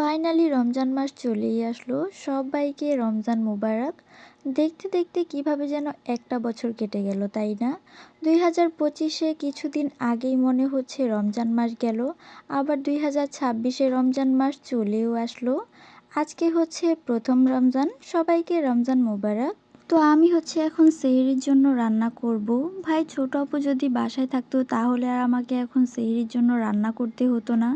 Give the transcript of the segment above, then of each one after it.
Finally Ramzan মাস চলেই আসলো। সবাইকে রমজান মোবারক। দেখতে দেখতে কিভাবে যেন একটা বছর কেটে গেল, তাই না? ২০২৫-এ কিছুদিন আগেই মনে হচ্ছে রমজান মাস গেল। আবার ২০২৬-এ রমজান মাস চলেও আসলো। আজকে হচ্ছে প্রথম রমজান। সবাইকে রমজান মোবারক। তো আমি হচ্ছে এখন সেহরির জন্য রান্না করব। ভাই ছোট আপু যদি বাসায় থাকতো তাহলে আর আমাকে এখন সেহরির জন্য রান্না করতে হতো না।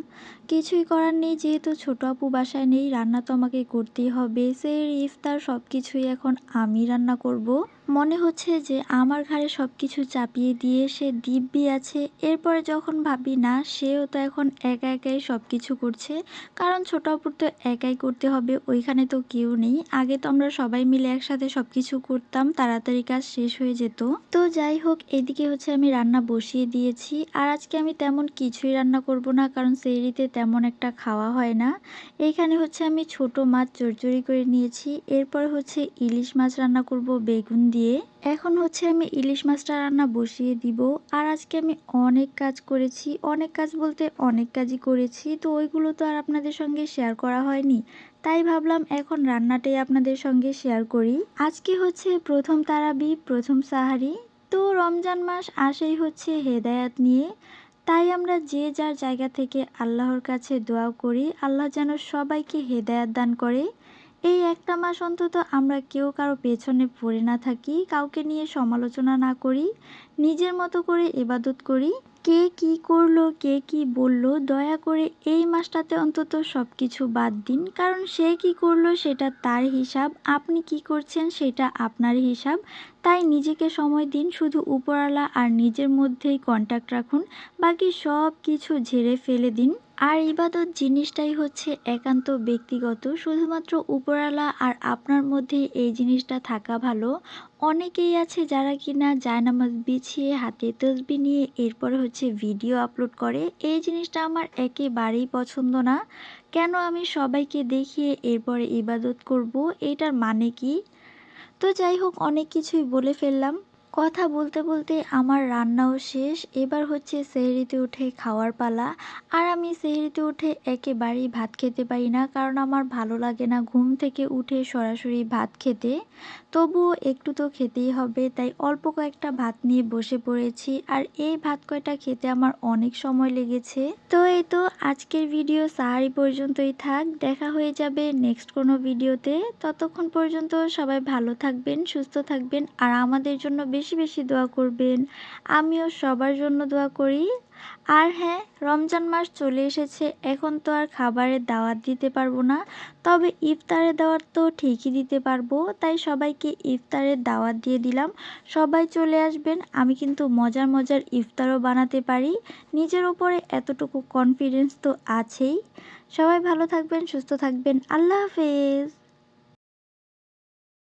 কিছুই করার নেই, যেহেতু ছোট আপু বাসায় নেই, রান্না তো আমাকে করতেই হবে। সেহরি, ইফতার সব কিছুই এখন আমি রান্না করব। মনে হচ্ছে যে আমার ঘাড়ে সব কিছু চাপিয়ে দিয়ে সে দিব্যি আছে। এরপরে যখন ভাবি না, সেও তো এখন একা একাই সব কিছু করছে। কারণ ছোট আপুর তো একাই করতে হবে, ওইখানে তো কেউ নেই। আগে তো আমরা সবাই মিলে একসাথে সব কিছু করতাম, তাড়াতাড়ি কাজ শেষ হয়ে যেত। তো যাই হোক, এদিকে হচ্ছে আমি রান্না বসিয়ে দিয়েছি। আর আজকে আমি তেমন কিছুই রান্না করব না, কারণ সেহরিতে তেমন একটা খাওয়া হয় না। এইখানে হচ্ছে আমি ছোট মাছ চড়চড়ি করে নিয়েছি। এরপর হচ্ছে ইলিশ মাছ রান্না করব বেগুন দিয়ে। এখন হচ্ছে আমি ইলিশ মাছটা রান্না বসিয়ে দিব। আর আজকে আমি অনেক কাজ করেছি, অনেক কাজ বলতে অনেক কাজই করেছি। তো ওইগুলো তো আর আপনাদের সঙ্গে শেয়ার করা হয়নি, তাই ভাবলাম এখন রান্নাটাই আপনাদের সঙ্গে শেয়ার করি। আজকে হচ্ছে প্রথম তারাবি, প্রথম সাহারি। তো রমজান মাস আসেই হচ্ছে হেদায়াত নিয়ে। তাই আমরা যে যার জায়গা থেকে আল্লাহর কাছে দোয়া করি, আল্লাহ যেন সবাইকে হেদায়াত দান করে। এই একটা মাস অন্তত আমরা কেউ কারো পেছনে পড়ে না থাকি, কাউকে নিয়ে সমালোচনা না করি, নিজের মতো করে ইবাদত করি। কে কি করলো, কে কি বললো, দয়া করে এই মাসটাতে অন্তত সব কিছু বাদ দিন। কারণ সে কি করলো সেটা তার হিসাব, আপনি কি করছেন সেটা আপনার হিসাব। তাই নিজেকে সময় দিন, শুধু উপরওয়ালা আর নিজের মধ্যেই কন্ট্যাক্ট রাখুন, বাকি সব কিছু ঝেড়ে ফেলে দিন। আর ইবাদত জিনিসটাই হচ্ছে একান্ত ব্যক্তিগত, শুধুমাত্র উপরওয়ালা আর আপনার মধ্যে এই জিনিসটা থাকা ভালো। অনেকেই আছে যারা কিনা জায়নামাজ বিছিয়ে হাতে তসবিহ নিয়ে এরপরে হচ্ছে ভিডিও আপলোড করে। এই জিনিসটা আমার একেবারেই পছন্দ না। কেন আমি সবাইকে দেখিয়ে এরপরে ইবাদত করব? এটার মানে কি? তো যাই হোক, অনেক কিছুই বলে ফেললাম। কথা বলতে বলতে আমার রান্নাও শেষ। এবার হচ্ছে সেহরিতে উঠে খাওয়ার পালা। আর আমি সেহরিতে উঠে একেবারেই ভাত খেতে পারি না, কারণ আমার ভালো লাগে না ঘুম থেকে উঠে সরাসরি ভাত খেতে। তবুও একটু তো খেতেই হবে, তাই অল্প কয়েকটা ভাত নিয়ে বসে পড়েছি। আর এই ভাত কয়টা খেতে আমার অনেক সময় লেগেছে। তো এই তো আজকের ভিডিও সাহারি পর্যন্তই থাক, দেখা হয়ে যাবে নেক্সট কোনো ভিডিওতে। ততক্ষণ পর্যন্ত সবাই ভালো থাকবেন, সুস্থ থাকবেন, আর আমাদের জন্য বেশি বেশি দোয়া করবেন। আমিও সবার জন্য দোয়া করি। আর হ্যাঁ, রমজান মাস চলে এসেছে, এখন তো আর খাবারের দাওয়াত দিতে পারবো না, তবে ইফতারের দাওয়াত তো ঠিকই দিতে পারবো। তাই সবাইকে ইফতারের দাওয়াত দিয়ে দিলাম, সবাই চলে আসবেন। আমি কিন্তু মজার মজার ইফতারও বানাতে পারি, নিজের ওপরে এতটুকু কনফিডেন্স তো আছেই। সবাই ভালো থাকবেন, সুস্থ থাকবেন। আল্লাহ হাফেজ।